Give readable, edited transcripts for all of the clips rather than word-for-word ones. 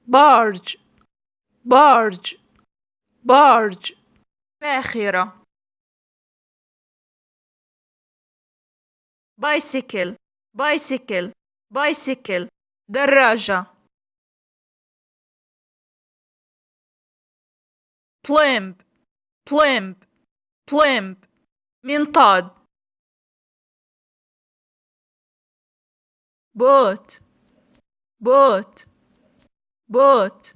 barge barge barge باخرة bicycle bicycle bicycle دراجة blimp blimp blimp منطاد boat boat boat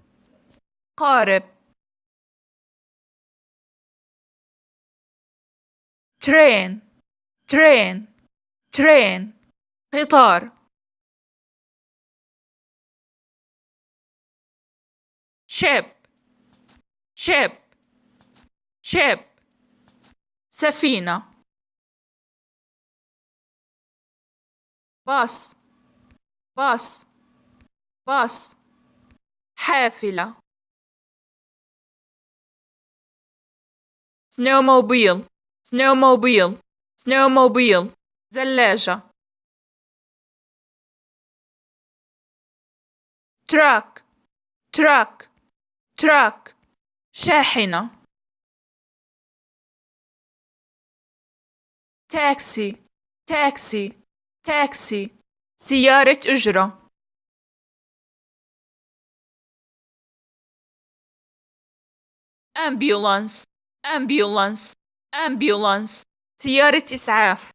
قارب train train train قطار ship ship ship سفينة باص باص باص حافلة snowmobile snowmobile snowmobile زلاجة truck truck truck شاحنة taxi taxi taxi سيارة أجرة ambulance ambulance ambulance سيارة إسعاف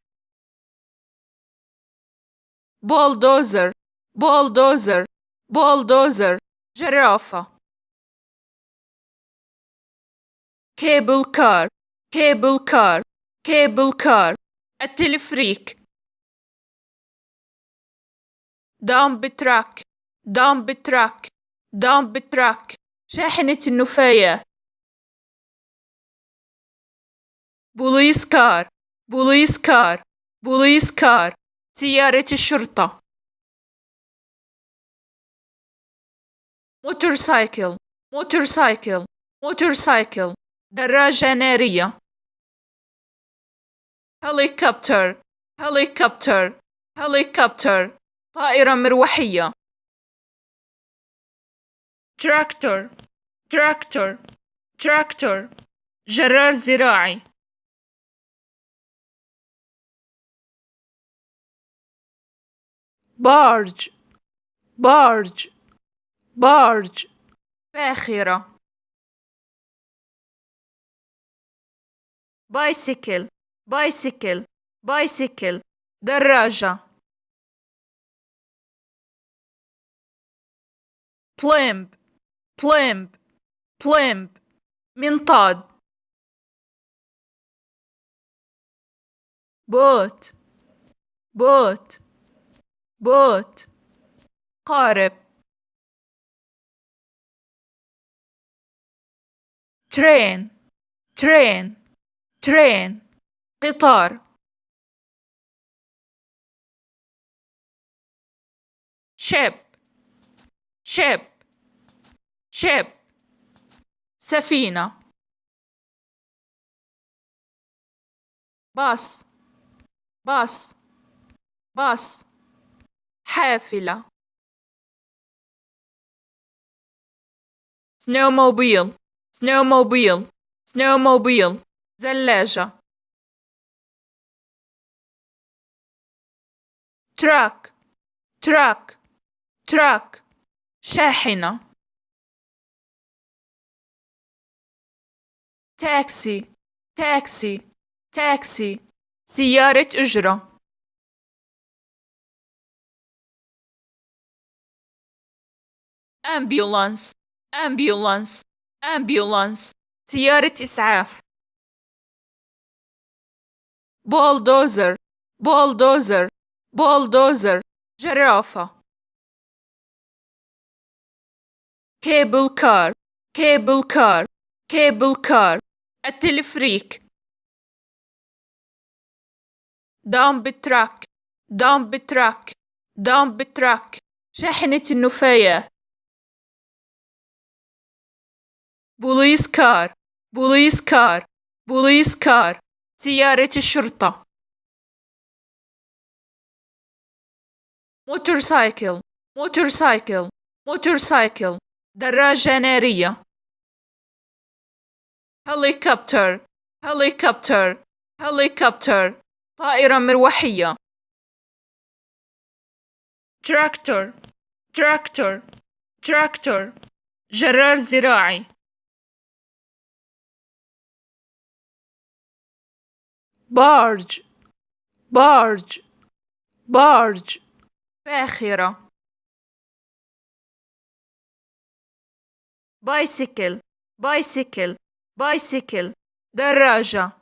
bulldozer bulldozer bulldozer جرافة cable car cable car cable car التلفريك dump truck dump truck dump truck شاحنة النفايات police car police car police car سيارة الشرطة motorcycle motorcycle motorcycle دراجة نارية helicopter helicopter helicopter طائرة مروحية tractor tractor tractor جرار زراعي barge barge barge باخرة bicycle bicycle bicycle دراجة blimp blimp blimp منطاد boat boat boat قارب train train train قطار ship ship ship سفينة باص باص باص حافلة snowmobile snowmobile snowmobile زلاجة truck truck truck شاحنة taxi taxi taxi سيارة أجرة ambulance ambulance ambulance سيارة إسعاف bulldozer bulldozer bulldozer جرافة cable car cable car cable car التلفريك dump truck dump truck dump truck شاحنة النفايات police car police car police car سيارة الشرطة motorcycle motorcycle motorcycle دراجة نارية. هليكوبتر هليكوبتر هليكوبتر طائرة مروحية. تراكتور تراكتور تراكتور جرار زراعي. barge barge barge باخرة. bicycle bicycle bicycle دراجة.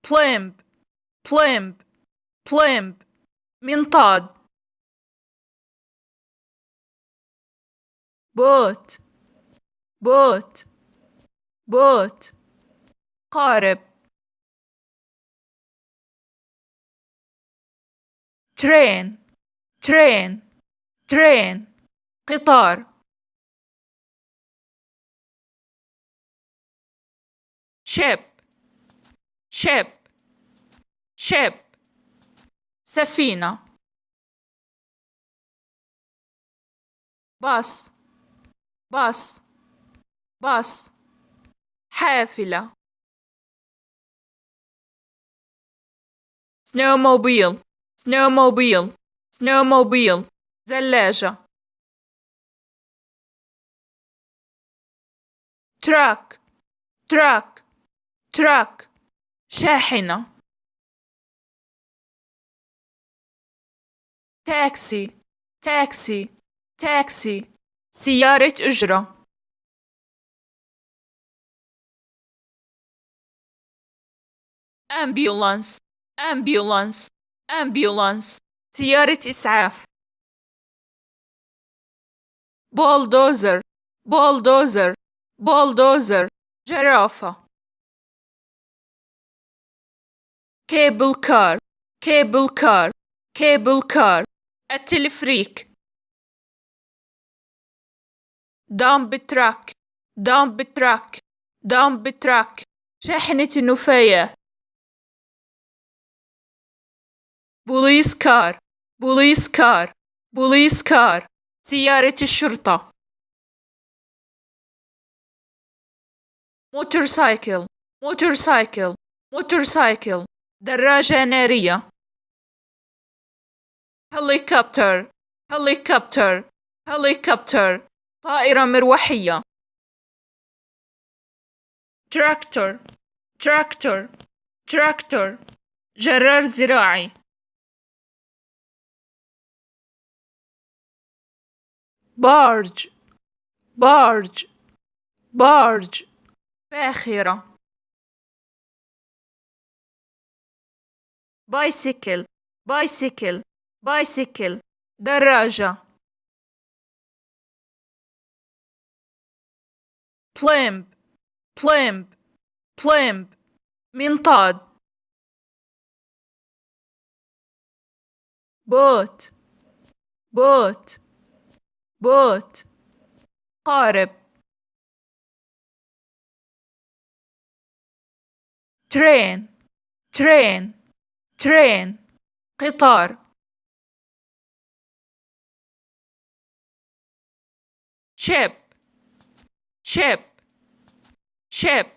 blimp blimp blimp منطاد. بوت بوت بوت قارب. train train train قطار. ship ship ship سفينة. باص باص باص حافلة. snowmobile snowmobile snowmobile زلاجة. truck truck truck شاحنة. تاكسي تاكسي تاكسي سيارة أجرة. ambulance ambulance ambulance سيارة إسعاف. bulldozer bulldozer bulldozer جرافة. cable car cable car cable car التلفريك. dump truck dump truck dump truck شاحنة النفايات. police car police car police car سيارة الشرطة. motorcycle motorcycle motorcycle دراجة نارية. helicopter helicopter helicopter طائرة مروحية. tractor tractor tractor جرار زراعي. barge barge barge باخرة. bicycle bicycle bicycle دراجة. blimp blimp blimp منطاد. بوت بوت بوت قارب. train train train قطار. ship ship ship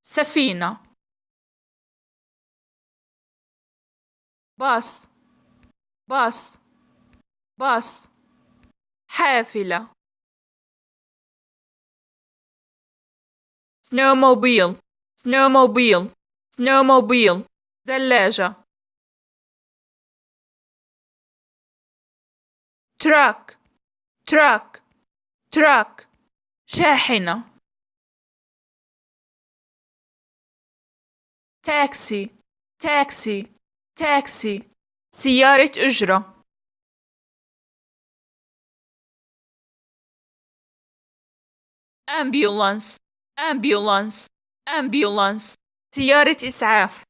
سفينة. باص باص باص حافلة. snowmobile snowmobile snowmobile زلاجة. truck truck truck شاحنة. تاكسي تاكسي تاكسي سيارة أجرة. ambulance ambulance ambulance سيارة إسعاف.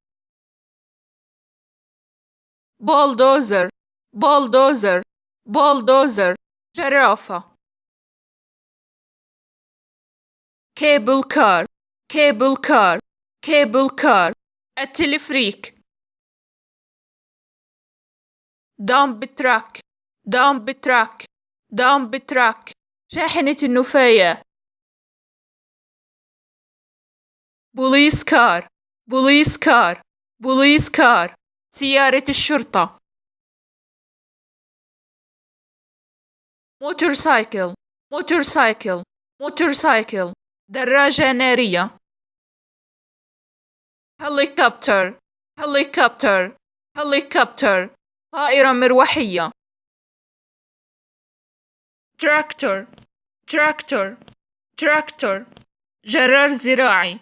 bulldozer bulldozer bulldozer جرافة. cable car cable car cable car التلفريك. dump truck dump truck dump truck شاحنة النفايات. police car police car police car سيارة الشرطة. motorcycle motorcycle motorcycle دراجة نارية. helicopter helicopter helicopter طائرة مروحية. tractor tractor tractor جرار زراعي.